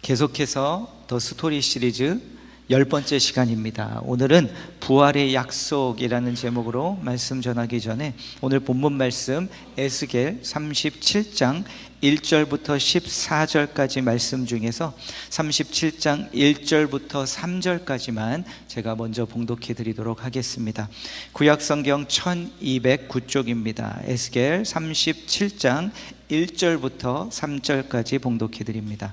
계속해서 더 스토리 시리즈 10번째 시간입니다. 오늘은 부활의 약속이라는 제목으로 말씀 전하기 전에 오늘 본문 말씀 에스겔 37장 1절부터 14절까지 말씀 중에서 37장 1절부터 3절까지만 제가 먼저 봉독해 드리도록 하겠습니다. 구약성경 1209쪽입니다. 에스겔 37장 1절부터 3절까지 봉독해 드립니다.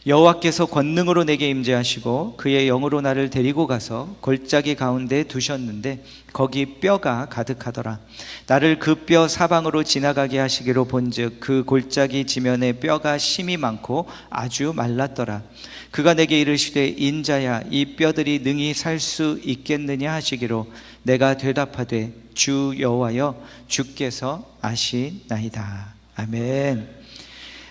여호와께서 권능으로 내게 임재하시고 그의 영으로 나를 데리고 가서 골짜기 가운데 두셨는데 거기 뼈가 가득하더라. 나를 그 뼈 사방으로 지나가게 하시기로 본즉 그 골짜기 지면에 뼈가 심이 많고 아주 말랐더라. 그가 내게 이르시되 인자야 이 뼈들이 능히 살 수 있겠느냐 하시기로 내가 대답하되 주 여호와여 주께서 아시나이다. 아멘.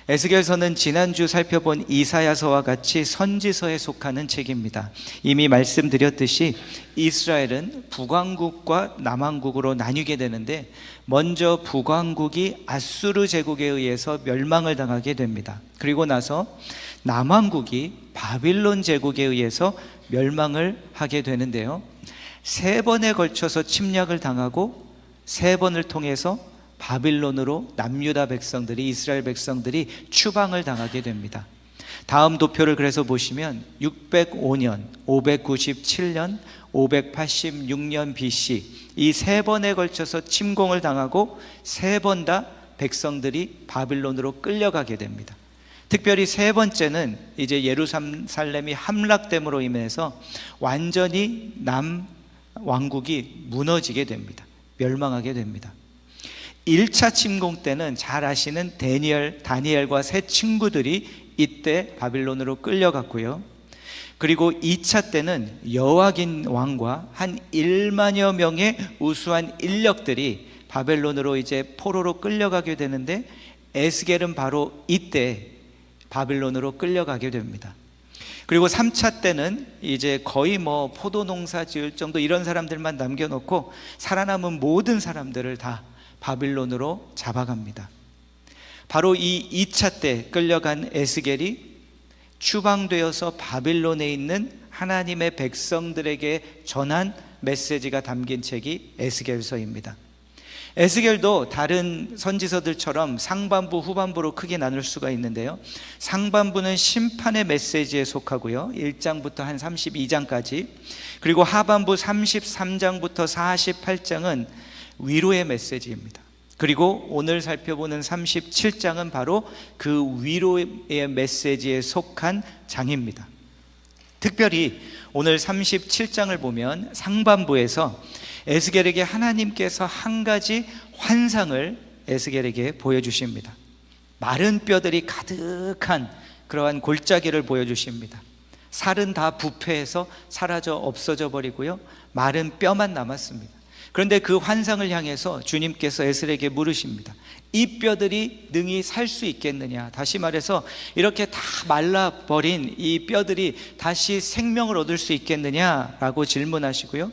에스겔서는 지난주 살펴본 이사야서와 같이 선지서에 속하는 책입니다. 이미 말씀드렸듯이 이스라엘은 북왕국과 남왕국으로 나뉘게 되는데 먼저 북왕국이 아수르 제국에 의해서 멸망을 당하게 됩니다. 그리고 나서 남왕국이 바빌론 제국에 의해서 멸망을 하게 되는데요, 3번에 걸쳐서 침략을 당하고 3번을 통해서 바빌론으로 남유다 백성들이, 이스라엘 백성들이 추방을 당하게 됩니다. 다음 도표를 그래서 보시면 605년, 597년, 586년 BC 이 3번에 걸쳐서 침공을 당하고 3번 다 백성들이 바빌론으로 끌려가게 됩니다. 특별히 3번째는 이제 예루살렘이 함락됨으로 인해서 완전히 남왕국이 무너지게 됩니다. 멸망하게 됩니다. 1차 침공 때는 잘 아시는 다니엘과 세 친구들이 이때 바빌론으로 끌려갔고요. 그리고 2차 때는 여호와긴 왕과 한 1만여 명의 우수한 인력들이 바벨론으로 이제 포로로 끌려가게 되는데 에스겔은 바로 이때 바빌론으로 끌려가게 됩니다. 그리고 3차 때는 이제 거의 포도 농사 지을 정도 이런 사람들만 남겨놓고 살아남은 모든 사람들을 다 바빌론으로 잡아갑니다. 바로 이 2차 때 끌려간 에스겔이 추방되어서 바빌론에 있는 하나님의 백성들에게 전한 메시지가 담긴 책이 에스겔서입니다. 에스겔도 다른 선지서들처럼 상반부, 후반부로 크게 나눌 수가 있는데요, 상반부는 심판의 메시지에 속하고요, 1장부터 한 32장까지, 그리고 하반부 33장부터 48장은 위로의 메시지입니다. 그리고 오늘 살펴보는 37장은 바로 그 위로의 메시지에 속한 장입니다. 특별히 오늘 37장을 보면 상반부에서 에스겔에게 하나님께서 한 가지 환상을 에스겔에게 보여주십니다. 마른 뼈들이 가득한 그러한 골짜기를 보여주십니다. 살은 다 부패해서 사라져 없어져 버리고요, 마른 뼈만 남았습니다. 그런데 그 환상을 향해서 주님께서 에스겔에게 물으십니다. 이 뼈들이 능히 살 수 있겠느냐? 다시 말해서 이렇게 다 말라버린 이 뼈들이 다시 생명을 얻을 수 있겠느냐라고 질문하시고요,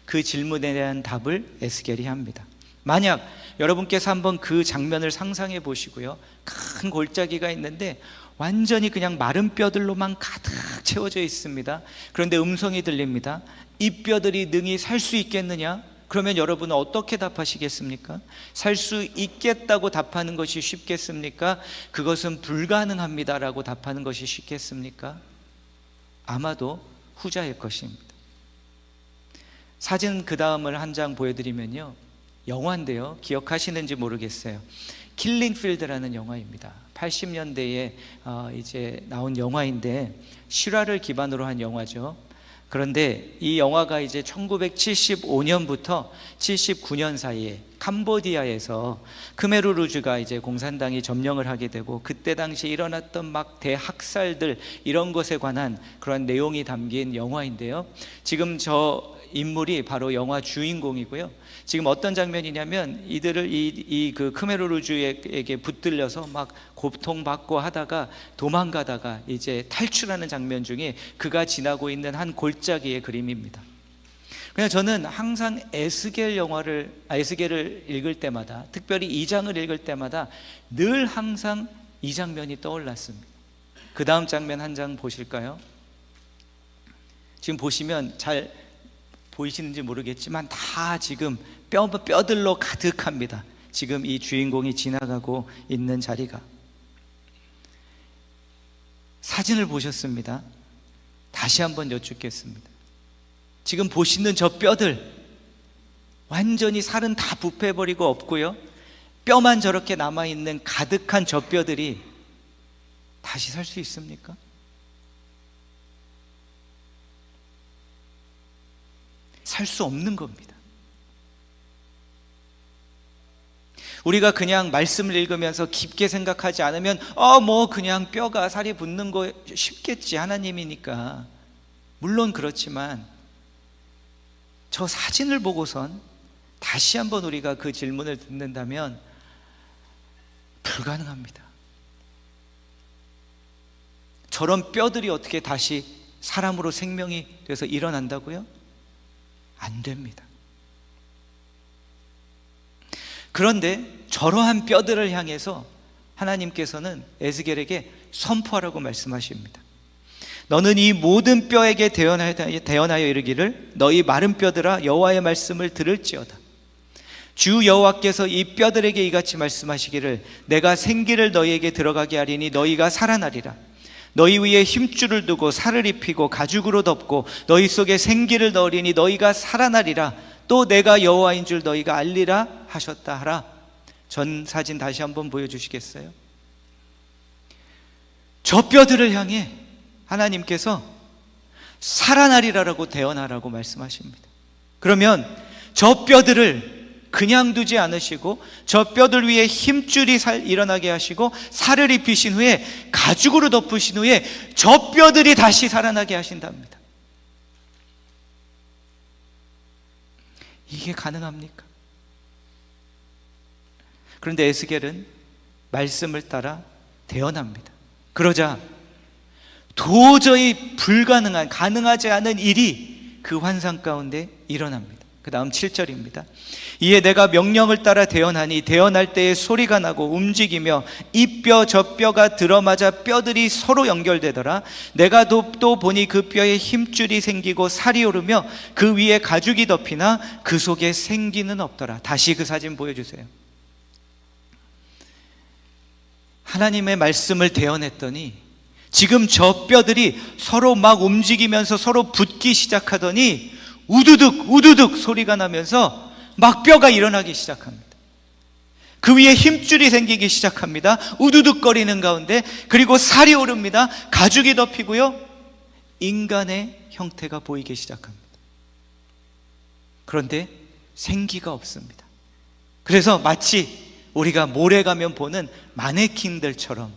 그 질문에 대한 답을 에스겔이 합니다. 만약 여러분께서 한번 그 장면을 상상해 보시고요, 큰 골짜기가 있는데 완전히 그냥 마른 뼈들로만 가득 채워져 있습니다. 그런데 음성이 들립니다. 이 뼈들이 능히 살 수 있겠느냐? 그러면 여러분은 어떻게 답하시겠습니까? 살 수 있겠다고 답하는 것이 쉽겠습니까? 그것은 불가능합니다라고 답하는 것이 쉽겠습니까? 아마도 후자일 것입니다. 사진 그 다음을 한 장 보여드리면요, 영화인데요, 기억하시는지 모르겠어요. 킬링 필드라는 영화입니다. 80년대에 이제 나온 영화인데 실화를 기반으로 한 영화죠. 그런데 이 영화가 이제 1975년부터 79년 사이에 캄보디아에서 크메르루즈가 이제 공산당이 점령을 하게 되고 그때 당시 일어났던 막 대학살들 이런 것에 관한 그런 내용이 담긴 영화인데요, 지금 저 인물이 바로 영화 주인공이고요, 지금 어떤 장면이냐면 이들을 그 크메르루즈에게 붙들려서 막 고통받고 하다가 도망가다가 이제 탈출하는 장면 중에 그가 지나고 있는 한 골짜기의 그림입니다. 그냥 저는 항상 에스겔을 읽을 때마다, 특별히 이 장을 읽을 때마다 늘 항상 이 장면이 떠올랐습니다. 그 다음 장면 한 장 보실까요? 지금 보시면 잘 보이시는지 모르겠지만 다 지금 뼈들로 가득합니다. 지금 이 주인공이 지나가고 있는 자리가. 사진을 보셨습니다. 다시 한번 여쭙겠습니다. 지금 보시는 저 뼈들, 완전히 살은 다 부패해버리고 없고요, 뼈만 저렇게 남아있는 가득한 저 뼈들이 다시 살 수 있습니까? 살 수 없는 겁니다. 우리가 그냥 말씀을 읽으면서 깊게 생각하지 않으면 뭐 그냥 뼈가 살이 붙는 거 쉽겠지, 하나님이니까. 물론 그렇지만 저 사진을 보고선 다시 한번 우리가 그 질문을 듣는다면 불가능합니다. 저런 뼈들이 어떻게 다시 사람으로 생명이 돼서 일어난다고요? 안 됩니다. 그런데 저러한 뼈들을 향해서 하나님께서는 에스겔에게 선포하라고 말씀하십니다. 너는 이 모든 뼈에게 대언하여 이르기를, 너희 마른 뼈들아 여호와의 말씀을 들을지어다. 주 여호와께서 이 뼈들에게 이같이 말씀하시기를, 내가 생기를 너희에게 들어가게 하리니 너희가 살아나리라. 너희 위에 힘줄을 두고 살을 입히고 가죽으로 덮고 너희 속에 생기를 넣으리니 너희가 살아나리라. 또 내가 여호와인 줄 너희가 알리라 하셨다 하라. 전 사진 다시 한번 보여주시겠어요? 저 뼈들을 향해 하나님께서 살아나리라라고 대언하라고 말씀하십니다. 그러면 저 뼈들을 그냥 두지 않으시고 저 뼈들 위에 힘줄이 일어나게 하시고 살을 입히신 후에 가죽으로 덮으신 후에 저 뼈들이 다시 살아나게 하신답니다. 이게 가능합니까? 그런데 에스겔은 말씀을 따라 대언합니다. 그러자 도저히 불가능한, 가능하지 않은 일이 그 환상 가운데 일어납니다. 그 다음 7절입니다. 이에 내가 명령을 따라 대언하니 대언할 때에 소리가 나고 움직이며 이 뼈 저 뼈가 들어맞아 뼈들이 서로 연결되더라. 내가 또 보니 그 뼈에 힘줄이 생기고 살이 오르며 그 위에 가죽이 덮이나 그 속에 생기는 없더라. 다시 그 사진 보여주세요. 하나님의 말씀을 대언했더니 지금 저 뼈들이 서로 막 움직이면서 서로 붙기 시작하더니 우두둑 우두둑 소리가 나면서 막 뼈가 일어나기 시작합니다. 그 위에 힘줄이 생기기 시작합니다. 우두둑거리는 가운데. 그리고 살이 오릅니다. 가죽이 덮이고요, 인간의 형태가 보이기 시작합니다. 그런데 생기가 없습니다. 그래서 마치 우리가 모래 가면 보는 마네킹들처럼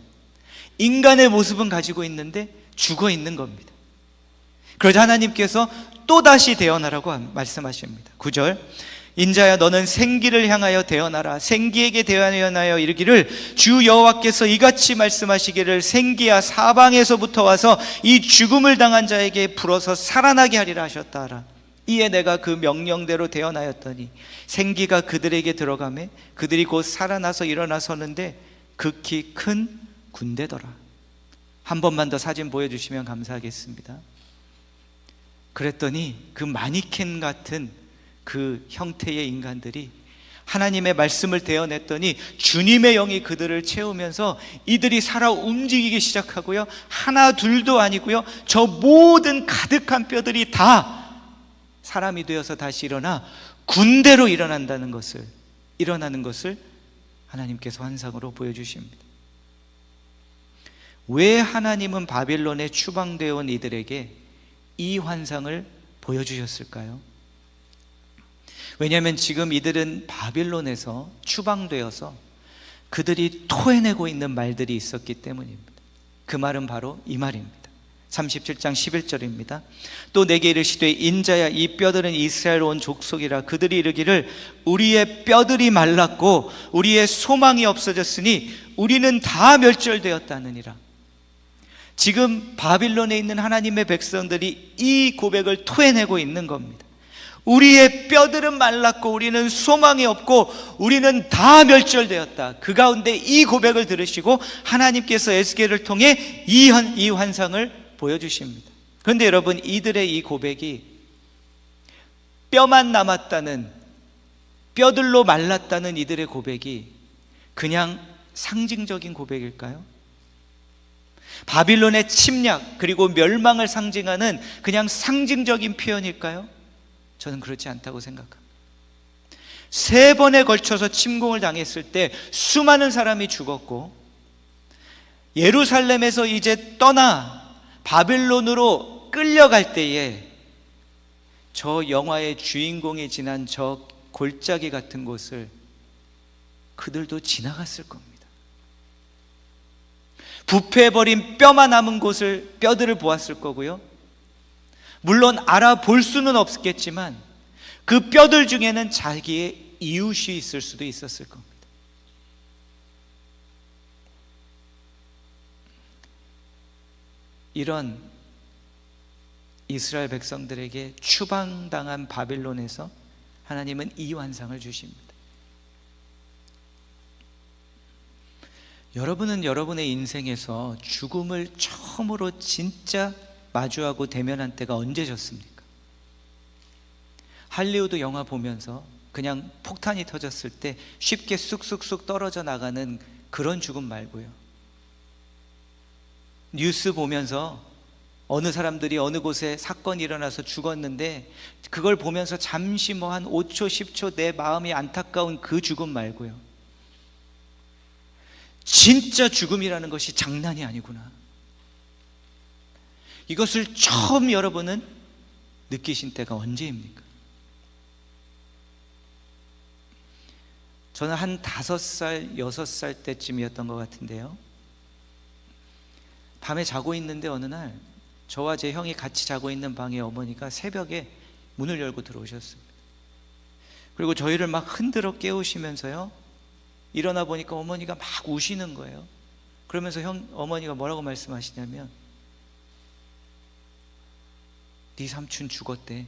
인간의 모습은 가지고 있는데 죽어 있는 겁니다. 그러자 하나님께서 또다시 대언하라고 말씀하십니다. 9절, 인자야 너는 생기를 향하여 대언하라. 생기에게 대언하여 이르기를, 주 여호와께서 이같이 말씀하시기를, 생기야 사방에서부터 와서 이 죽음을 당한 자에게 불어서 살아나게 하리라 하셨다 하라. 이에 내가 그 명령대로 대언하였더니 생기가 그들에게 들어가매 그들이 곧 살아나서 일어나 서는데 극히 큰 군대더라. 한 번만 더 사진 보여주시면 감사하겠습니다. 그랬더니 그 마니켄 같은 그 형태의 인간들이 하나님의 말씀을 대언했더니 주님의 영이 그들을 채우면서 이들이 살아 움직이기 시작하고요, 하나 둘도 아니고요, 저 모든 가득한 뼈들이 다 사람이 되어서 다시 일어나 군대로 일어나는 것을 하나님께서 환상으로 보여주십니다. 왜 하나님은 바빌론에 추방되어 온 이들에게 이 환상을 보여주셨을까요? 왜냐하면 지금 이들은 바빌론에서 추방되어서 그들이 토해내고 있는 말들이 있었기 때문입니다. 그 말은 바로 이 말입니다. 37장 11절입니다. 또 내게 이르시되, 인자야 이 뼈들은 이스라엘 온 족속이라. 그들이 이르기를, 우리의 뼈들이 말랐고 우리의 소망이 없어졌으니 우리는 다 멸절되었다느니라. 지금 바빌론에 있는 하나님의 백성들이 이 고백을 토해내고 있는 겁니다. 우리의 뼈들은 말랐고 우리는 소망이 없고 우리는 다 멸절되었다. 그 가운데 이 고백을 들으시고 하나님께서 에스겔을 통해 이 환상을 보여주십니다. 그런데 여러분, 이들의 이 고백이 뼈만 남았다는, 뼈들로 말랐다는 이들의 고백이 그냥 상징적인 고백일까요? 바빌론의 침략 그리고 멸망을 상징하는 그냥 상징적인 표현일까요? 저는 그렇지 않다고 생각합니다. 3번에 걸쳐서 침공을 당했을 때 수많은 사람이 죽었고, 예루살렘에서 이제 떠나 바빌론으로 끌려갈 때에 저 영화의 주인공이 지난 저 골짜기 같은 곳을 그들도 지나갔을 겁니다. 부패해버린 뼈만 남은 곳을, 뼈들을 보았을 거고요. 물론 알아볼 수는 없겠지만 그 뼈들 중에는 자기의 이웃이 있을 수도 있었을 겁니다. 이런 이스라엘 백성들에게 추방당한 바빌론에서 하나님은 이 환상을 주십니다. 여러분은 여러분의 인생에서 죽음을 처음으로 진짜 마주하고 대면한 때가 언제셨습니까? 할리우드 영화 보면서 그냥 폭탄이 터졌을 때 쉽게 쑥쑥쑥 떨어져 나가는 그런 죽음 말고요, 뉴스 보면서 어느 사람들이 어느 곳에 사건이 일어나서 죽었는데 그걸 보면서 잠시 한 5초 10초 내 마음이 안타까운 그 죽음 말고요, 진짜 죽음이라는 것이 장난이 아니구나, 이것을 처음 여러분은 느끼신 때가 언제입니까? 저는 한 5살, 6살 때쯤이었던 것 같은데요, 밤에 자고 있는데 어느 날 저와 제 형이 같이 자고 있는 방에 어머니가 새벽에 문을 열고 들어오셨습니다. 그리고 저희를 막 흔들어 깨우시면서요, 일어나 보니까 어머니가 막 우시는 거예요. 그러면서 어머니가 뭐라고 말씀하시냐면, 네 삼촌 죽었대.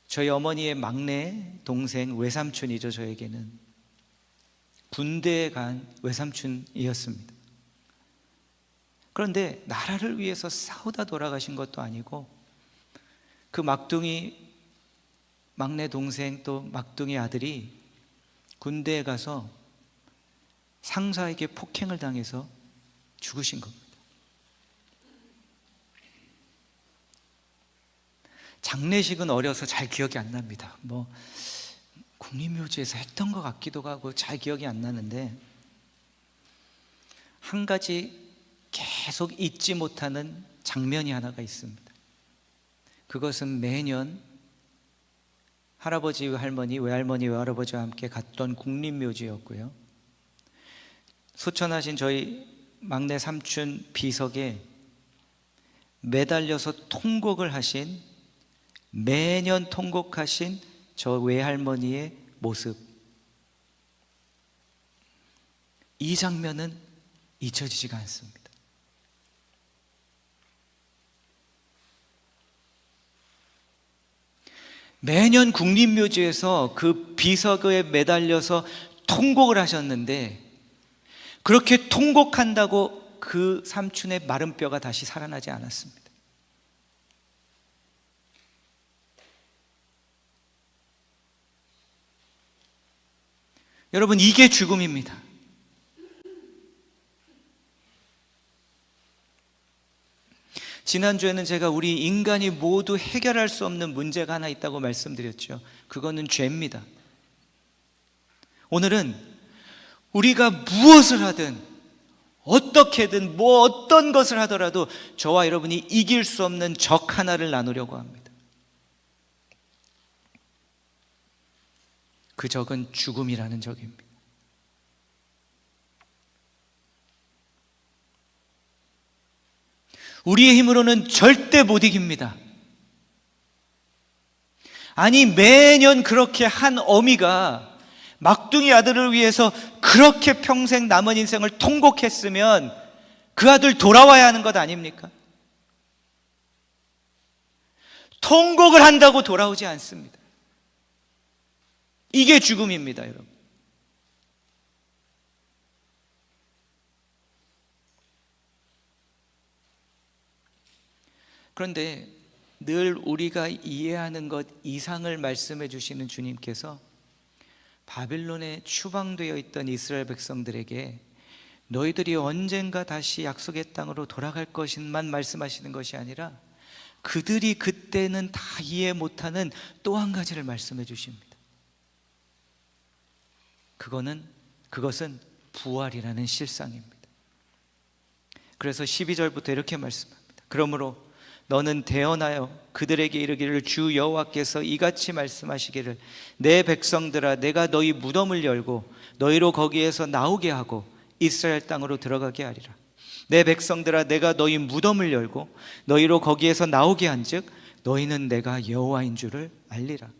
저희 어머니의 막내 동생, 외삼촌이죠. 저에게는 군대에 간 외삼촌이었습니다. 그런데 나라를 위해서 싸우다 돌아가신 것도 아니고, 그 막둥이 막내 동생 또 막둥이 아들이 군대에 가서 상사에게 폭행을 당해서 죽으신 겁니다. 장례식은 어려서 잘 기억이 안 납니다. 국립묘지에서 했던 것 같기도 하고 잘 기억이 안 나는데, 한 가지 계속 잊지 못하는 장면이 하나가 있습니다. 그것은 매년 할아버지, 할머니, 외할머니, 외할아버지와 함께 갔던 국립묘지였고요, 소천하신 저희 막내 삼촌 비석에 매달려서 통곡을 하신, 매년 통곡하신 저 외할머니의 모습, 이 장면은 잊혀지지가 않습니다. 매년 국립묘지에서 그 비석에 매달려서 통곡을 하셨는데, 그렇게 통곡한다고 그 삼촌의 마른 뼈가 다시 살아나지 않았습니다. 여러분, 이게 죽음입니다. 지난주에는 제가 우리 인간이 모두 해결할 수 없는 문제가 하나 있다고 말씀드렸죠. 그거는 죄입니다. 오늘은 우리가 무엇을 하든 어떻게든 어떤 것을 하더라도 저와 여러분이 이길 수 없는 적 하나를 나누려고 합니다. 그 적은 죽음이라는 적입니다. 우리의 힘으로는 절대 못 이깁니다. 아니, 매년 그렇게 한 어미가 막둥이 아들을 위해서 그렇게 평생 남은 인생을 통곡했으면 그 아들 돌아와야 하는 것 아닙니까? 통곡을 한다고 돌아오지 않습니다. 이게 죽음입니다, 여러분. 그런데 늘 우리가 이해하는 것 이상을 말씀해 주시는 주님께서 바빌론에 추방되어 있던 이스라엘 백성들에게 너희들이 언젠가 다시 약속의 땅으로 돌아갈 것인만 말씀하시는 것이 아니라 그들이 그때는 다 이해 못하는 또 한 가지를 말씀해 주십니다. 그것은 부활이라는 실상입니다. 그래서 12절부터 이렇게 말씀합니다. 그러므로 너는 대언하여 그들에게 이르기를 주 여호와께서 이같이 말씀하시기를 내 백성들아 내가 너희 무덤을 열고 너희로 거기에서 나오게 하고 이스라엘 땅으로 들어가게 하리라. 내 백성들아 내가 너희 무덤을 열고 너희로 거기에서 나오게 한즉 너희는 내가 여호와인 줄을 알리라.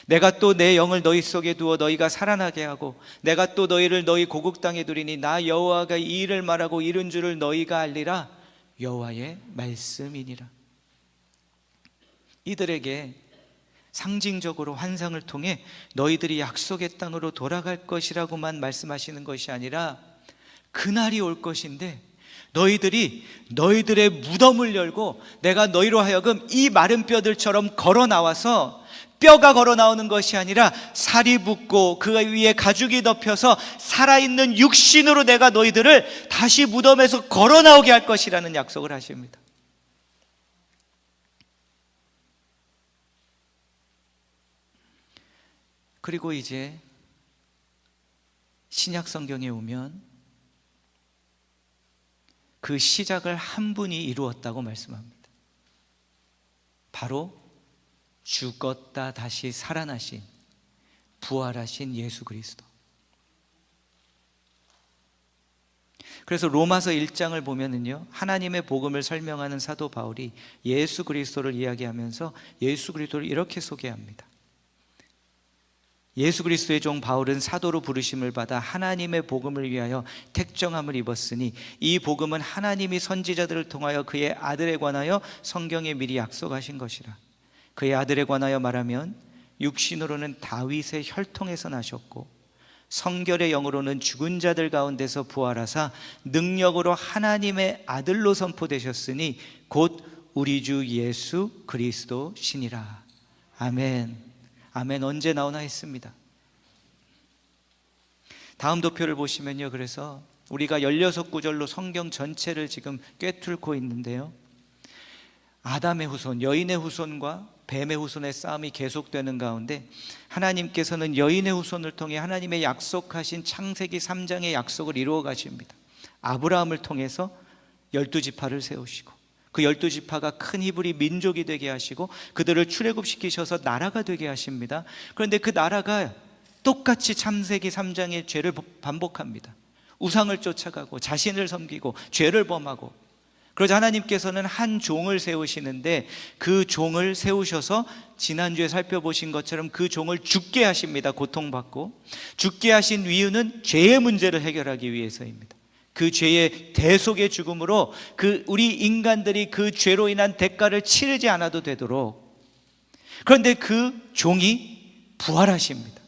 내가 또 내 영을 너희 속에 두어 너희가 살아나게 하고 내가 또 너희를 너희 고국 땅에 두리니 나 여호와가 이 일을 말하고 이룬 줄을 너희가 알리라. 여호와의 말씀이니라. 이들에게 상징적으로 환상을 통해 너희들이 약속의 땅으로 돌아갈 것이라고만 말씀하시는 것이 아니라 그날이 올 것인데 너희들이 너희들의 무덤을 열고 내가 너희로 하여금 이 마른 뼈들처럼 걸어 나와서 뼈가 걸어 나오는 것이 아니라 살이 붙고 그 위에 가죽이 덮여서 살아있는 육신으로 내가 너희들을 다시 무덤에서 걸어 나오게 할 것이라는 약속을 하십니다. 그리고 이제 신약 성경에 오면 그 시작을 한 분이 이루었다고 말씀합니다. 바로 죽었다 다시 살아나신 부활하신 예수 그리스도. 그래서 로마서 1장을 보면은요, 하나님의 복음을 설명하는 사도 바울이 예수 그리스도를 이야기하면서 예수 그리스도를 이렇게 소개합니다. 예수 그리스도의 종 바울은 사도로 부르심을 받아 하나님의 복음을 위하여 택정함을 입었으니 이 복음은 하나님이 선지자들을 통하여 그의 아들에 관하여 성경에 미리 약속하신 것이라. 그의 아들에 관하여 말하면 육신으로는 다윗의 혈통에서 나셨고 성결의 영으로는 죽은 자들 가운데서 부활하사 능력으로 하나님의 아들로 선포되셨으니 곧 우리 주 예수 그리스도시니라. 아멘. 아멘. 언제 나오나 했습니다. 다음 도표를 보시면요, 그래서 우리가 16구절로 성경 전체를 지금 꿰뚫고 있는데요, 아담의 후손, 여인의 후손과 뱀의 후손의 싸움이 계속되는 가운데 하나님께서는 여인의 후손을 통해 하나님의 약속하신 창세기 3장의 약속을 이루어 가십니다. 아브라함을 통해서 12지파를 세우시고 그 12지파가 큰 히브리 민족이 되게 하시고 그들을 출애굽시키셔서 나라가 되게 하십니다. 그런데 그 나라가 똑같이 창세기 3장의 죄를 반복합니다. 우상을 쫓아가고 자신을 섬기고 죄를 범하고, 그러자 하나님께서는 한 종을 세우시는데 그 종을 세우셔서 지난주에 살펴보신 것처럼 그 종을 죽게 하십니다. 고통받고. 죽게 하신 이유는 죄의 문제를 해결하기 위해서입니다. 그 죄의 대속의 죽음으로 우리 인간들이 그 죄로 인한 대가를 치르지 않아도 되도록. 그런데 그 종이 부활하십니다.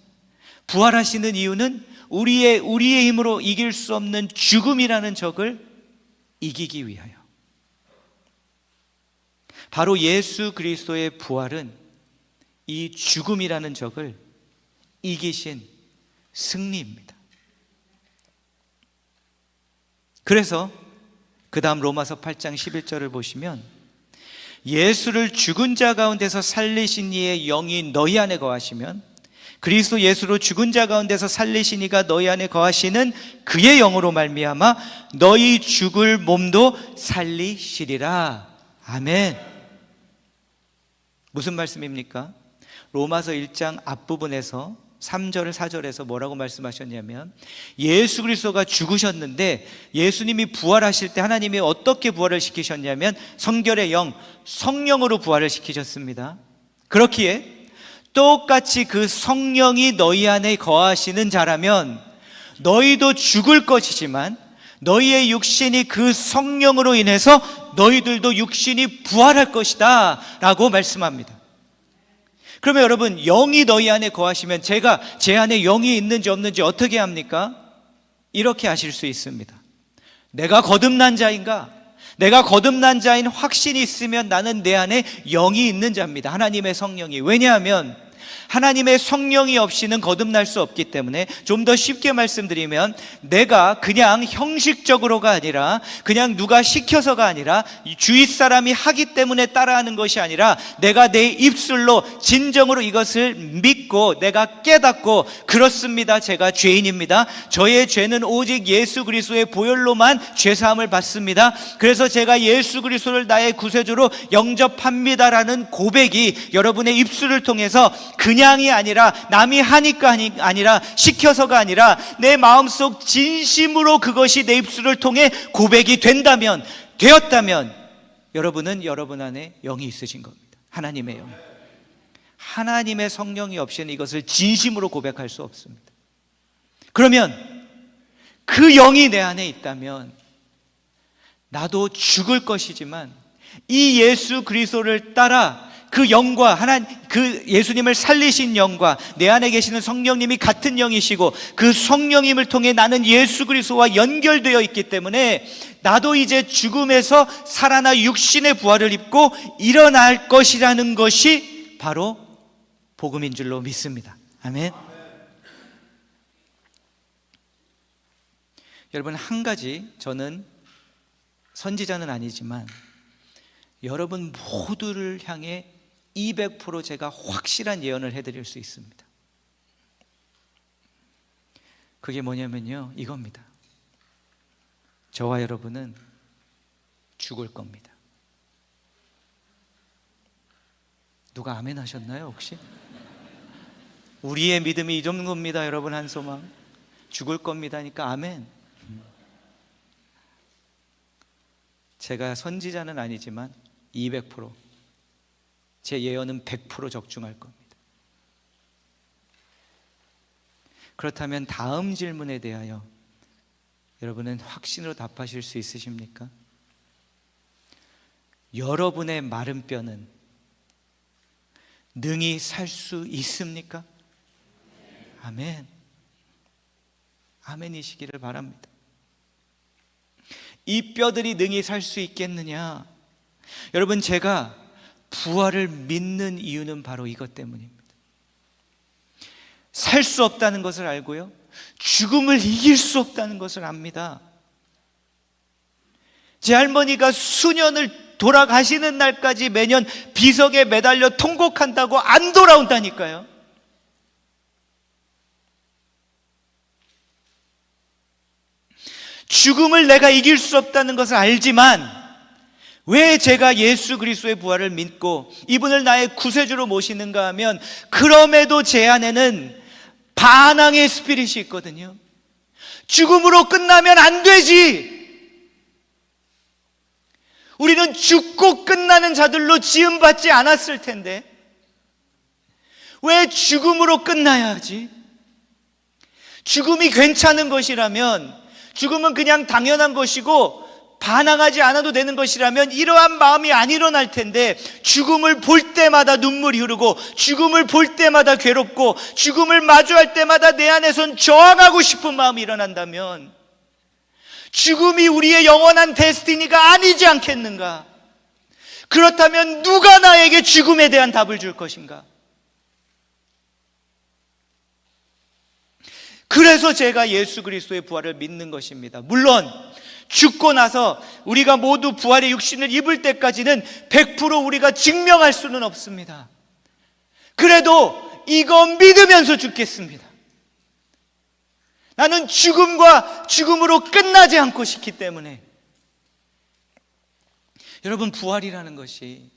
부활하시는 이유는 우리의 힘으로 이길 수 없는 죽음이라는 적을 이기기 위하여. 바로 예수 그리스도의 부활은 이 죽음이라는 적을 이기신 승리입니다. 그래서 그 다음 로마서 8장 11절을 보시면 예수를 죽은 자 가운데서 살리신 이의 영이 너희 안에 거하시면 그리스도 예수로 죽은 자 가운데서 살리신 이가 너희 안에 거하시는 그의 영으로 말미암아 너희 죽을 몸도 살리시리라. 아멘. 무슨 말씀입니까? 로마서 1장 앞부분에서 3절 4절에서 뭐라고 말씀하셨냐면 예수 그리스도가 죽으셨는데 예수님이 부활하실 때 하나님이 어떻게 부활을 시키셨냐면 성결의 영, 성령으로 부활을 시키셨습니다. 그렇기에 똑같이 그 성령이 너희 안에 거하시는 자라면 너희도 죽을 것이지만 너희의 육신이 그 성령으로 인해서 너희들도 육신이 부활할 것이다 라고 말씀합니다. 그러면 여러분, 영이 너희 안에 거하시면 제가 제 안에 영이 있는지 없는지 어떻게 합니까? 이렇게 아실 수 있습니다. 내가 거듭난 자인가? 내가 거듭난 자인 확신이 있으면 나는 내 안에 영이 있는 자입니다. 하나님의 성령이. 왜냐하면 하나님의 성령이 없이는 거듭날 수 없기 때문에, 좀 더 쉽게 말씀드리면 내가 그냥 형식적으로가 아니라, 그냥 누가 시켜서가 아니라, 주위 사람이 하기 때문에 따라하는 것이 아니라, 내가 내 입술로 진정으로 이것을 믿고 내가 깨닫고, 그렇습니다, 제가 죄인입니다, 저의 죄는 오직 예수 그리스도의 보혈로만 죄사함을 받습니다, 그래서 제가 예수 그리스도를 나의 구세주로 영접합니다라는 고백이 여러분의 입술을 통해서 그냥이 아니라, 남이 하니까 아니라, 시켜서가 아니라, 내 마음속 진심으로 그것이 내 입술을 통해 고백이 되었다면 여러분은 여러분 안에 영이 있으신 겁니다. 하나님의 영. 하나님의 성령이 없이는 이것을 진심으로 고백할 수 없습니다. 그러면 그 영이 내 안에 있다면 나도 죽을 것이지만 이 예수 그리스도를 따라 그 영과 그 예수님을 살리신 영과 내 안에 계시는 성령님이 같은 영이시고, 그 성령님을 통해 나는 예수 그리스도와 연결되어 있기 때문에 나도 이제 죽음에서 살아나 육신의 부활을 입고 일어날 것이라는 것이 바로 복음인 줄로 믿습니다. 아멘. 여러분, 한 가지, 저는 선지자는 아니지만 여러분 모두를 향해 200% 제가 확실한 예언을 해드릴 수 있습니다. 그게 뭐냐면요, 이겁니다. 저와 여러분은 죽을 겁니다. 누가 아멘 하셨나요 혹시? 우리의 믿음이 이 정도입니다 여러분. 한 소망. 죽을 겁니다니까 아멘. 제가 선지자는 아니지만 200%, 제 예언은 100% 적중할 겁니다. 그렇다면 다음 질문에 대하여 여러분은 확신으로 답하실 수 있으십니까? 여러분의 마른 뼈는 능히 살 수 있습니까? 아멘. 아멘이시기를 바랍니다. 이 뼈들이 능히 살 수 있겠느냐? 여러분, 제가 부활을 믿는 이유는 바로 이것 때문입니다. 살 수 없다는 것을 알고요, 죽음을 이길 수 없다는 것을 압니다. 제 할머니가 수년을 돌아가시는 날까지 매년 비석에 매달려 통곡한다고 안 돌아온다니까요. 죽음을 내가 이길 수 없다는 것을 알지만, 왜 제가 예수 그리스도의 부활을 믿고 이분을 나의 구세주로 모시는가 하면, 그럼에도 제 안에는 반항의 스피릿이 있거든요. 죽음으로 끝나면 안 되지. 우리는 죽고 끝나는 자들로 지음받지 않았을 텐데 왜 죽음으로 끝나야 하지? 죽음이 괜찮은 것이라면, 죽음은 그냥 당연한 것이고 반항하지 않아도 되는 것이라면 이러한 마음이 안 일어날 텐데, 죽음을 볼 때마다 눈물이 흐르고, 죽음을 볼 때마다 괴롭고, 죽음을 마주할 때마다 내 안에선 저항하고 싶은 마음이 일어난다면 죽음이 우리의 영원한 데스티니가 아니지 않겠는가? 그렇다면 누가 나에게 죽음에 대한 답을 줄 것인가? 그래서 제가 예수 그리스도의 부활을 믿는 것입니다. 물론 죽고 나서 우리가 모두 부활의 육신을 입을 때까지는 100% 우리가 증명할 수는 없습니다. 그래도 이거 믿으면서 죽겠습니다. 나는 죽음으로 끝나지 않고 싶기 때문에. 여러분, 부활이라는 것이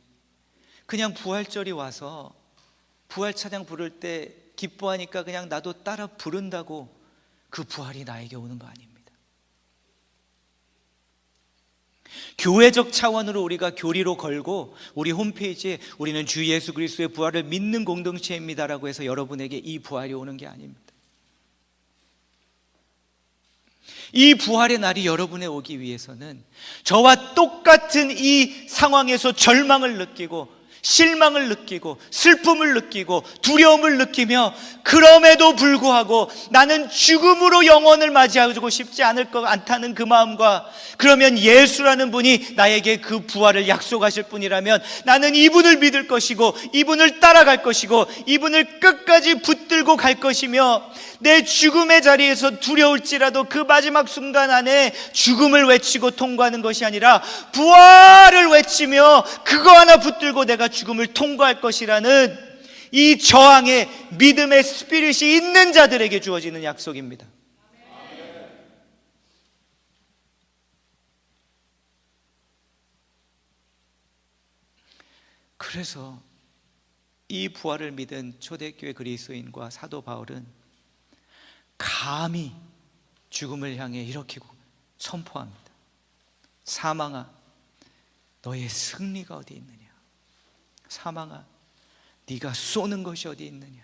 그냥 부활절이 와서 부활 찬양 부를 때 기뻐하니까 그냥 나도 따라 부른다고 그 부활이 나에게 오는 거 아닙니다. 교회적 차원으로 우리가 교리로 걸고 우리 홈페이지에 우리는 주 예수 그리스도의 부활을 믿는 공동체입니다라고 해서 여러분에게 이 부활이 오는 게 아닙니다. 이 부활의 날이 여러분에 오기 위해서는 저와 똑같은 이 상황에서 절망을 느끼고 실망을 느끼고 슬픔을 느끼고 두려움을 느끼며, 그럼에도 불구하고 나는 죽음으로 영원을 맞이하고 싶지 않다는 그 마음과, 그러면 예수라는 분이 나에게 그 부활을 약속하실 분이라면 나는 이분을 믿을 것이고 이분을 따라갈 것이고 이분을 끝까지 붙들고 갈 것이며, 내 죽음의 자리에서 두려울지라도 그 마지막 순간 안에 죽음을 외치고 통과하는 것이 아니라 부활을 외치며 그거 하나 붙들고 내가 죽음을 통과할 것이라는 이 저항의 믿음의 스피릿이 있는 자들에게 주어지는 약속입니다. 그래서 이 부활을 믿은 초대교회 그리스도인과 사도 바울은 감히 죽음을 향해 이렇게 선포합니다. 사망아, 너의 승리가 어디 있느냐? 사망아, 네가 쏘는 것이 어디 있느냐?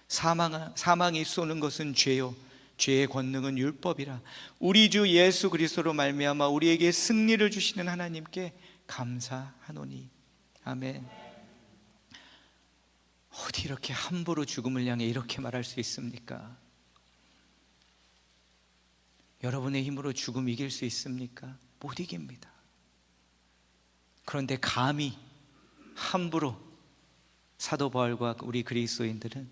사망아, 사망이 쏘는 것은 죄요, 죄의 권능은 율법이라. 우리 주 예수 그리스도로 말미암아 우리에게 승리를 주시는 하나님께 감사하노니. 아멘. 어디 이렇게 함부로 죽음을 향해 이렇게 말할 수 있습니까? 여러분의 힘으로 죽음 이길 수 있습니까? 못 이깁니다. 그런데 감히 함부로 사도 바울과 우리 그리스도인들은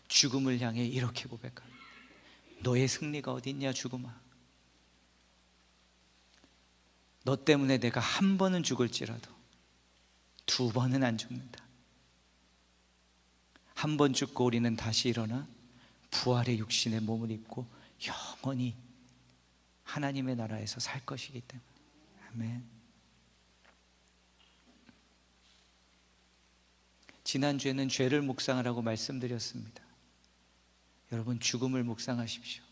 죽음을 향해 이렇게 고백합니다. 너의 승리가 어디 있냐 죽음아. 너 때문에 내가 한 번은 죽을지라도 두 번은 안 죽는다. 한 번 죽고 우리는 다시 일어나 부활의 육신의 몸을 입고 영원히 하나님의 나라에서 살 것이기 때문에. 아멘. 지난주에는 죄를 묵상하라고 말씀드렸습니다. 여러분, 죽음을 묵상하십시오.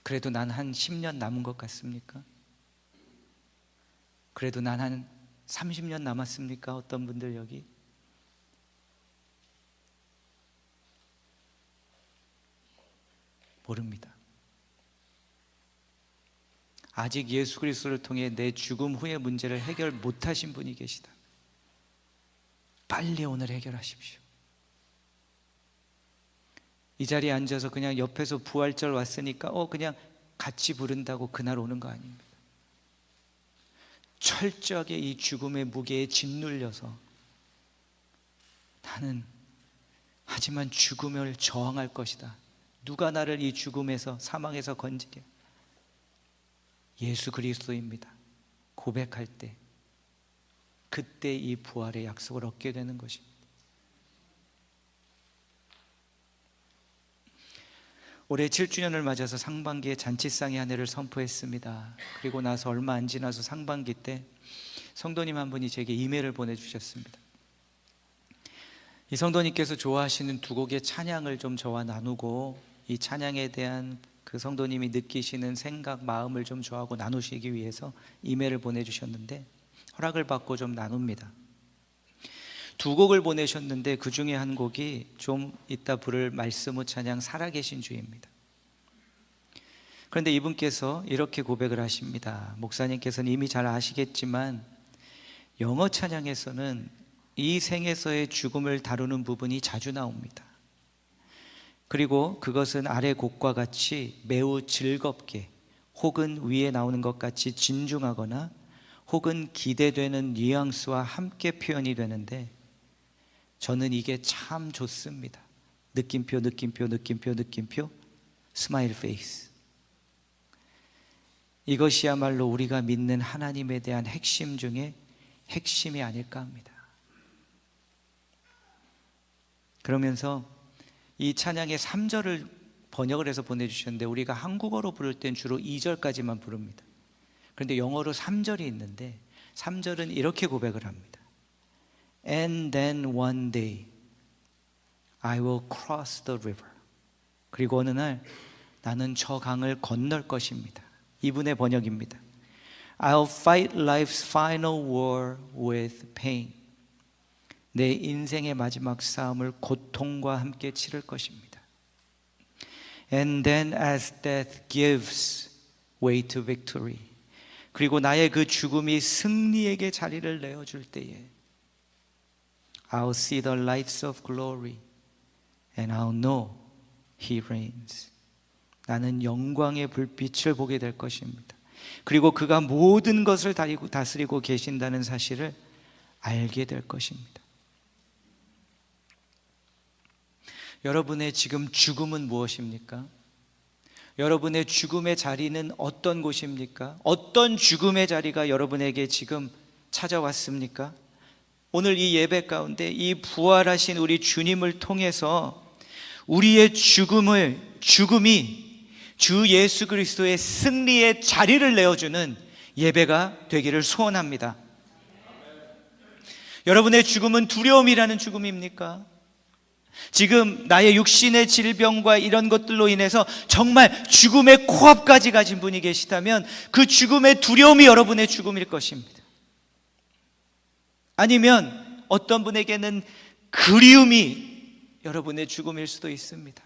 그래도 난 한 10년 남은 것 같습니까? 그래도 난 한 30년 남았습니까? 어떤 분들 여기? 모릅니다. 아직 예수 그리스도를 통해 내 죽음 후의 문제를 해결 못하신 분이 계시다. 빨리 오늘 해결하십시오. 이 자리에 앉아서 그냥 옆에서 부활절 왔으니까 그냥 같이 부른다고 그날 오는 거 아닙니다. 철저하게 이 죽음의 무게에 짓눌려서 나는 하지만 죽음을 저항할 것이다. 누가 나를 이 죽음에서, 사망에서 건지게? 예수 그리스도입니다. 고백할 때 그때 이 부활의 약속을 얻게 되는 것입니다. 올해 7주년을 맞아서 상반기에 잔치상의 한 해를 선포했습니다. 그리고 나서 얼마 안 지나서 상반기 때 성도님 한 분이 제게 이메일을 보내주셨습니다. 이 성도님께서 좋아하시는 두 곡의 찬양을 좀 저와 나누고, 이 찬양에 대한 그 성도님이 느끼시는 생각, 마음을 좀 저하고 나누시기 위해서 이메일을 보내주셨는데, 허락을 받고 좀 나눕니다. 두 곡을 보내셨는데 그 중에 한 곡이 좀 이따 부를 말씀 후 찬양 살아계신 주입니다. 그런데 이분께서 이렇게 고백을 하십니다. 목사님께서는 이미 잘 아시겠지만 영어 찬양에서는 이 생에서의 죽음을 다루는 부분이 자주 나옵니다. 그리고 그것은 아래 곡과 같이 매우 즐겁게, 혹은 위에 나오는 것 같이 진중하거나 혹은 기대되는 뉘앙스와 함께 표현이 되는데, 저는 이게 참 좋습니다. 느낌표, 느낌표, 느낌표, 느낌표, 스마일 페이스. 이것이야말로 우리가 믿는 하나님에 대한 핵심 중에 핵심이 아닐까 합니다. 그러면서 이 찬양의 3절을 번역을 해서 보내주셨는데, 우리가 한국어로 부를 땐 주로 2절까지만 부릅니다. 그런데 영어로 3절이 있는데 3절은 이렇게 고백을 합니다. And then one day I will cross the river. 그리고 어느 날 나는 저 강을 건널 것입니다. 이분의 번역입니다. I'll fight life's final war with pain. 내 인생의 마지막 싸움을 고통과 함께 치를 것입니다. And then as death gives way to victory, 그리고 나의 그 죽음이 승리에게 자리를 내어줄 때에 I'll see the lights of glory and I'll know He reigns. 나는 영광의 불빛을 보게 될 것입니다. 그리고 그가 모든 것을 다스리고 계신다는 사실을 알게 될 것입니다. 여러분의 지금 죽음은 무엇입니까? 여러분의 죽음의 자리는 어떤 곳입니까? 어떤 죽음의 자리가 여러분에게 지금 찾아왔습니까? 오늘 이 예배 가운데 이 부활하신 우리 주님을 통해서 우리의 죽음이 주 예수 그리스도의 승리의 자리를 내어주는 예배가 되기를 소원합니다. 여러분의 죽음은 두려움이라는 죽음입니까? 지금 나의 육신의 질병과 이런 것들로 인해서 정말 죽음의 코앞까지 가신 분이 계시다면 그 죽음의 두려움이 여러분의 죽음일 것입니다. 아니면 어떤 분에게는 그리움이 여러분의 죽음일 수도 있습니다.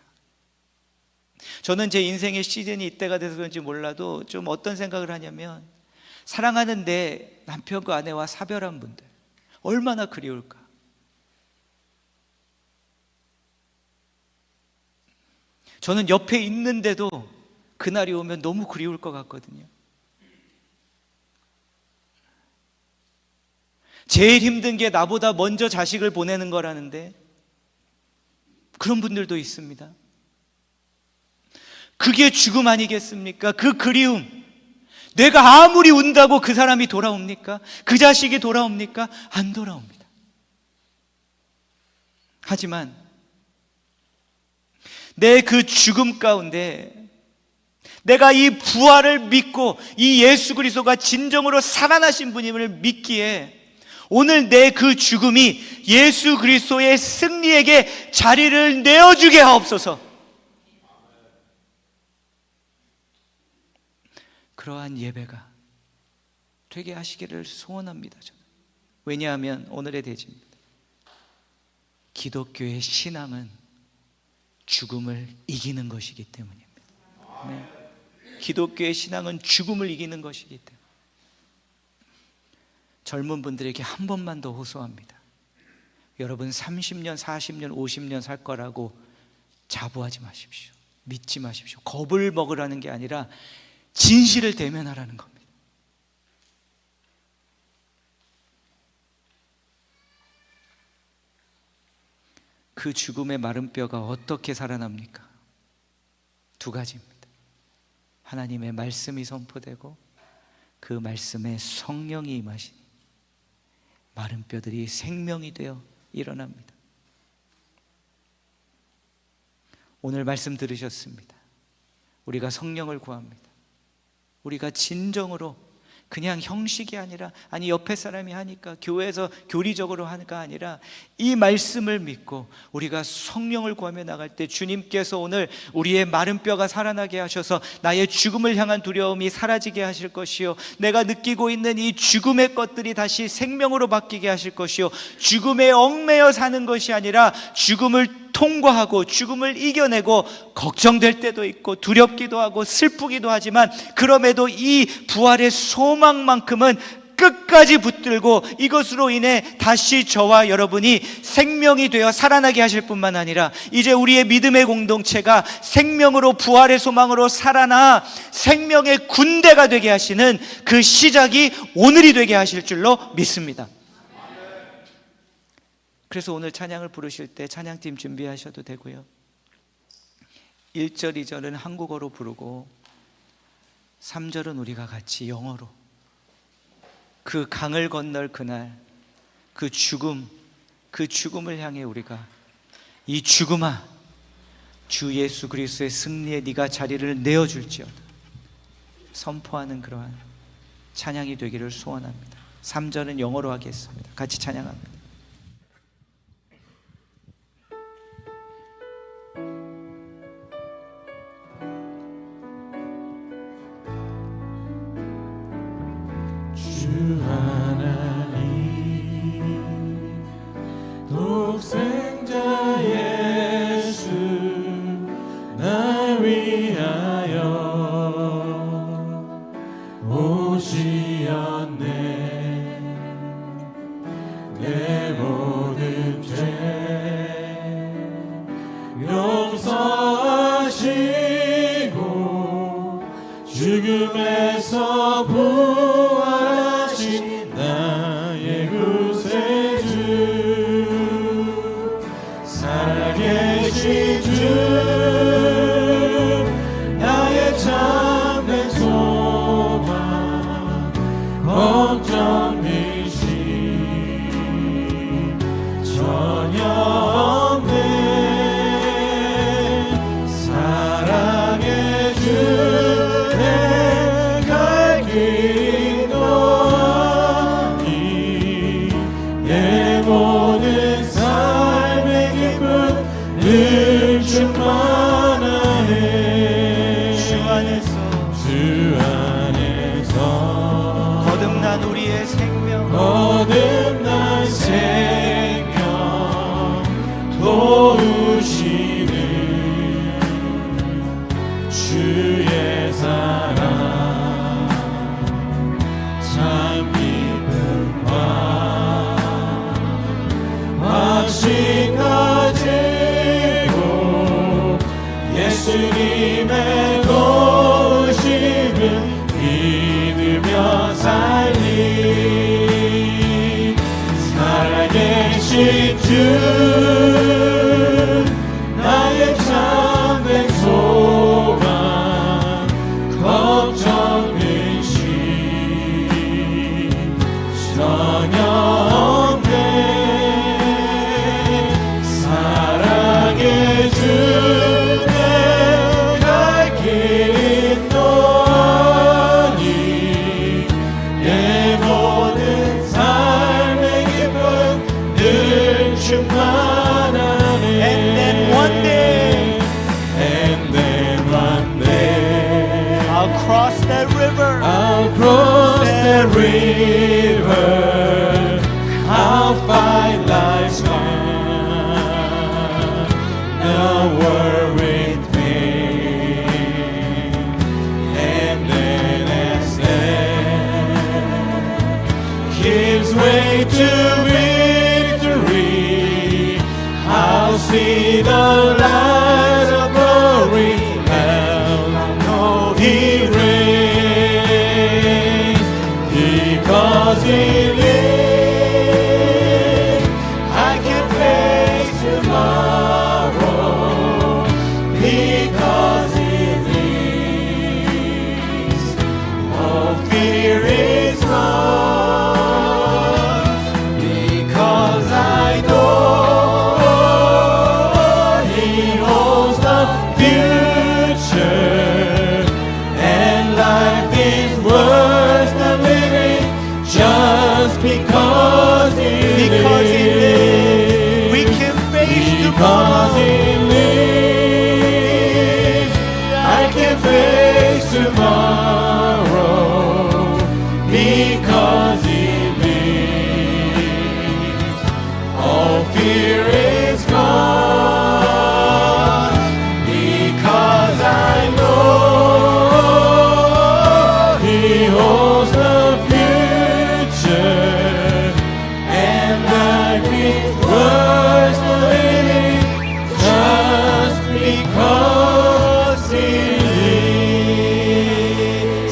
저는 제 인생의 시즌이 이때가 돼서 그런지 몰라도 좀 어떤 생각을 하냐면, 사랑하는 내 남편과 아내와 사별한 분들 얼마나 그리울까. 저는 옆에 있는데도 그날이 오면 너무 그리울 것 같거든요. 제일 힘든 게 나보다 먼저 자식을 보내는 거라는데 그런 분들도 있습니다. 그게 죽음 아니겠습니까? 그 그리움. 내가 아무리 운다고 그 사람이 돌아옵니까? 그 자식이 돌아옵니까? 안 돌아옵니다. 하지만 내 그 죽음 가운데 내가 이 부활을 믿고 이 예수 그리스도가 진정으로 살아나신 분임을 믿기에 오늘 내 그 죽음이 예수 그리스도의 승리에게 자리를 내어주게 하옵소서. 그러한 예배가 되게 하시기를 소원합니다. 저는. 왜냐하면 오늘의 대지입니다. 기독교의 신앙은 죽음을 이기는 것이기 때문입니다. 네. 기독교의 신앙은 죽음을 이기는 것이기 때문에 젊은 분들에게 한 번만 더 호소합니다. 여러분 30년, 40년, 50년 살 거라고 자부하지 마십시오. 믿지 마십시오. 겁을 먹으라는 게 아니라 진실을 대면하라는 겁니다. 그 죽음의 마른 뼈가 어떻게 살아납니까? 두 가지입니다. 하나님의 말씀이 선포되고 그 말씀에 성령이 임하시니 마른 뼈들이 생명이 되어 일어납니다. 오늘 말씀 들으셨습니다. 우리가 성령을 구합니다. 우리가 진정으로 그냥 형식이 아니라, 아니 옆에 사람이 하니까 교회에서 교리적으로 하니까 아니라 이 말씀을 믿고 우리가 성령을 구하며 나갈 때 주님께서 오늘 우리의 마른 뼈가 살아나게 하셔서 나의 죽음을 향한 두려움이 사라지게 하실 것이요, 내가 느끼고 있는 이 죽음의 것들이 다시 생명으로 바뀌게 하실 것이요, 죽음에 얽매여 사는 것이 아니라 죽음을 통과하고 죽음을 이겨내고 걱정될 때도 있고 두렵기도 하고 슬프기도 하지만 그럼에도 이 부활의 소망만큼은 끝까지 붙들고 이것으로 인해 다시 저와 여러분이 생명이 되어 살아나게 하실 뿐만 아니라 이제 우리의 믿음의 공동체가 생명으로 부활의 소망으로 살아나 생명의 군대가 되게 하시는 그 시작이 오늘이 되게 하실 줄로 믿습니다. 그래서 오늘 찬양을 부르실 때 찬양팀 준비하셔도 되고요, 1절, 2절은 한국어로 부르고 3절은 우리가 같이 영어로 그 강을 건널 그날 그 죽음을 향해 우리가 이 죽음아 주 예수 그리스도의 승리에 네가 자리를 내어줄지어다 선포하는 그러한 찬양이 되기를 소원합니다. 3절은 영어로 하겠습니다. 같이 찬양합니다. 주 하나님 예수 날 위하여 오시었네. 내 모든 죄 용서하시고 죽음에서 부활하신 나의 구세주 살아계신 주 나의 참된 소망 걱정 근심 전혀 없네. 사랑의 주 내 갈 길 인도하니 내 모든 삶의 기쁨 늘 충만하네. 주 안에서 거듭난 우리의 생명 거듭난 생명 도우시는 주의 사랑 참 기쁨과 확신 가지고 예수님의 도우심을 믿으며 살리 살아계신 주 나의 참된 소망 걱정 근심 전혀 없네. 사랑의 주 내 갈 길 인도하니 내 모든 삶의 기쁨 늘 충만하네. And then one day I'll cross that river. I'll cross that river. I'll fight life's fight. No worried pain. And then as death gives way to victory, I'll see the light of glory. And I know He reigns because He lives. I can face tomorrow because He lives. All fear is gone because I know He holds the future, and life is worth the living just because He lives. We can face Because He lives, I can face tomorrow. Because He lives, all fear is gone. Because I know He holds the future, and life is worth the living just because He lives.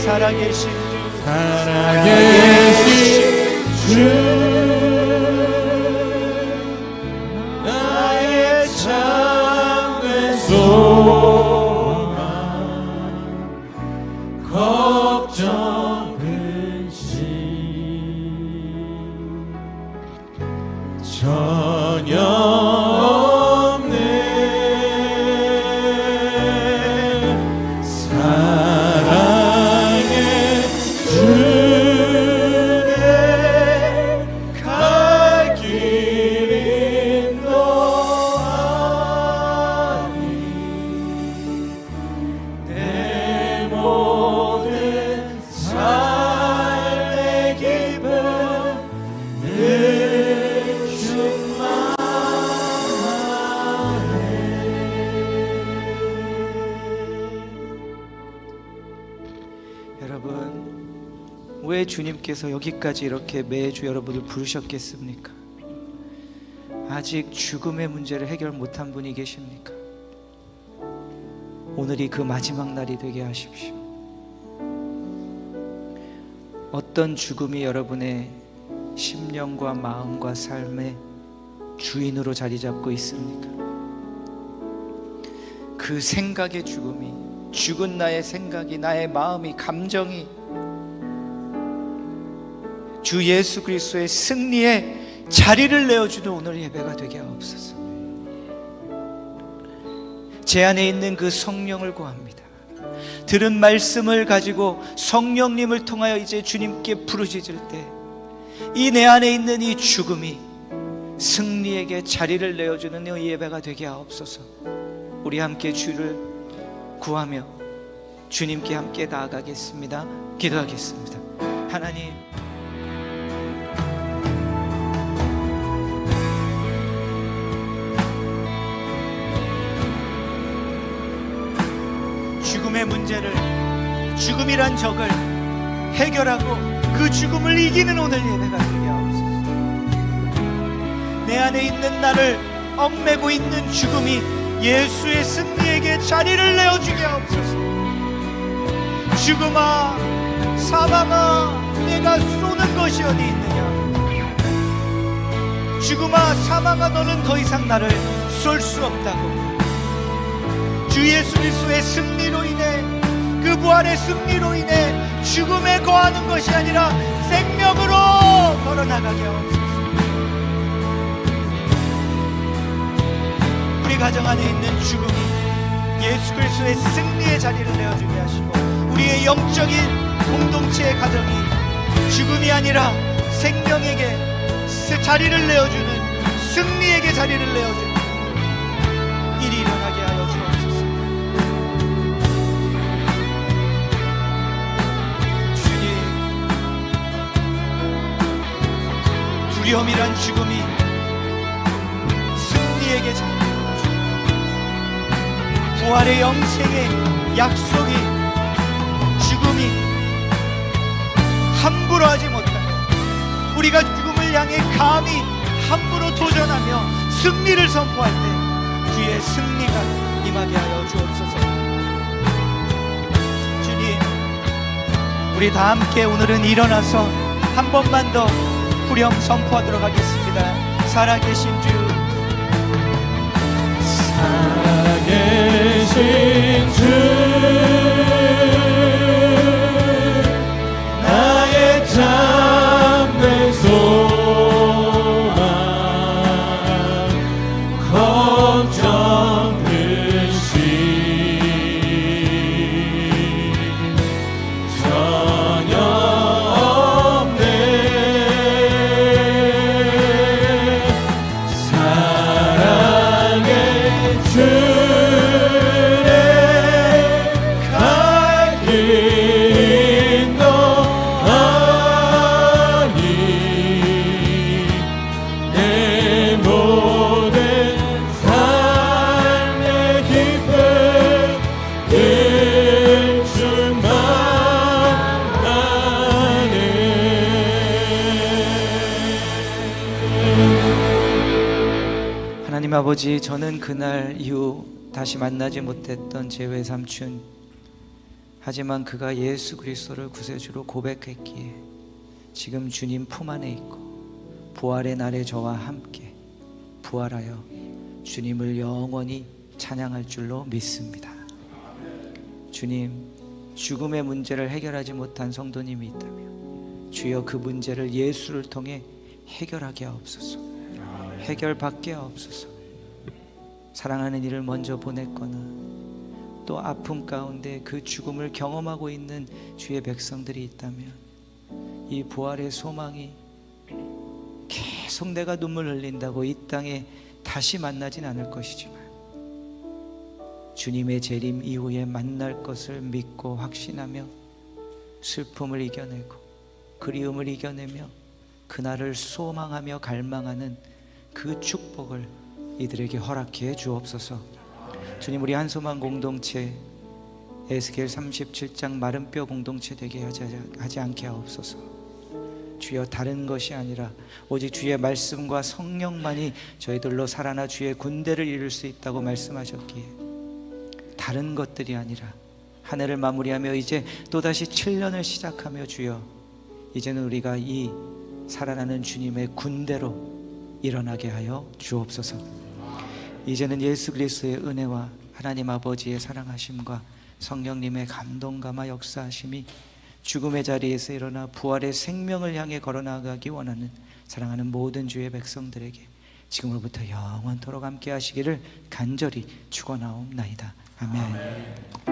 왜 주님께서 여기까지 이렇게 매주 여러분을 부르셨겠습니까? 아직 죽음의 문제를 해결 못한 분이 계십니까? 오늘이 그 마지막 날이 되게 하십시오. 어떤 죽음이 여러분의 심령과 마음과 삶의 주인으로 자리 잡고 있습니까? 그 생각의 죽음이, 죽은 나의 생각이, 나의 마음이, 감정이 주 예수 그리스도의 승리에 자리를 내어주는 오늘 예배가 되게 하옵소서. 제 안에 있는 그 성령을 구합니다. 들은 말씀을 가지고 성령님을 통하여 이제 주님께 부르짖을 때 이 내 안에 있는 이 죽음이 승리에게 자리를 내어주는 이 예배가 되게 하옵소서. 우리 함께 주를 구하며 주님께 함께 나아가겠습니다. 기도하겠습니다. 하나님, 죽음의 문제를, 죽음이란 적을 해결하고 그 죽음을 이기는 오늘 예배가 되게 하옵소서. 내 안에 있는 나를 얽매고 있는 죽음이 예수의 승리에게 자리를 내어주게 하옵소서. 죽음아, 사망아, 내가 쏘는 것이 어디 있느냐? 죽음아, 사망아, 너는 더 이상 나를 쏠 수 없다고. 주 예수 그리스도의 승리로 인해, 그 부활의 승리로 인해 죽음에 거하는 것이 아니라 생명으로 걸어나가게 하옵소서. 우리 가정 안에 있는 죽음이 예수 그리스도의 승리의 자리를 내어주게 하시고, 우리의 영적인 공동체의 가정이 죽음이 아니라 생명에게 자리를 내어주는, 승리에게 자리를 내어주는 일이 일어나게 하여 주옵소서. 주님, 두려움이란 죽음이 승리에게 자리를 내어주고, 부활의 영생의 약속이 죽음이 함부로 하지 못하는, 우리가 죽음을 향해 감히 함부로 도전하며 승리를 선포할 때 주의 승리가 임하게 하여 주옵소서. 주님, 우리 다 함께 오늘은 일어나서 한 번만 더 후렴 선포하도록 하겠습니다. 살아계신 주, 살아계신 주, 나의 참된 소망, 걱정 근심 전혀 없네. 사랑의 주의 갈 길 너 아니, 내 모든 삶의 기쁨 늘 줄만 아네. 하나님 아버지, 저는 그날 이후 다시 만나지 못했던 제 외삼촌, 하지만 그가 예수 그리스도를 구세주로 고백했기에 지금 주님 품 안에 있고 부활의 날에 저와 함께 부활하여 주님을 영원히 찬양할 줄로 믿습니다. 주님, 죽음의 문제를 해결하지 못한 성도님이 있다면 주여 그 문제를 예수를 통해 해결하게 하옵소서. 해결받게 하옵소서. 사랑하는 이를 먼저 보냈거나 또 아픔 가운데 그 죽음을 경험하고 있는 주의 백성들이 있다면 이 부활의 소망이 계속 내가 눈물 흘린다고 이 땅에 다시 만나진 않을 것이지만 주님의 재림 이후에 만날 것을 믿고 확신하며 슬픔을 이겨내고 그리움을 이겨내며 그날을 소망하며 갈망하는 그 축복을 이들에게 허락해 주옵소서. 주님, 우리 한소만 공동체 에스겔 37장 마른 뼈 공동체 되게 하지 않게 하옵소서. 주여, 다른 것이 아니라 오직 주의 말씀과 성령만이 저희들로 살아나 주의 군대를 이룰 수 있다고 말씀하셨기에 다른 것들이 아니라 한 해를 마무리하며 이제 또다시 7년을 시작하며 주여, 이제는 우리가 이 살아나는 주님의 군대로 일어나게 하여 주옵소서. 이제는 예수 그리스도의 은혜와 하나님 아버지의 사랑하심과 성령님의 감동감화 역사하심이 죽음의 자리에서 일어나 부활의 생명을 향해 걸어나가기 원하는 사랑하는 모든 주의 백성들에게 지금으로부터 영원토록 함께 하시기를 간절히 축원하옵나이다. 아멘.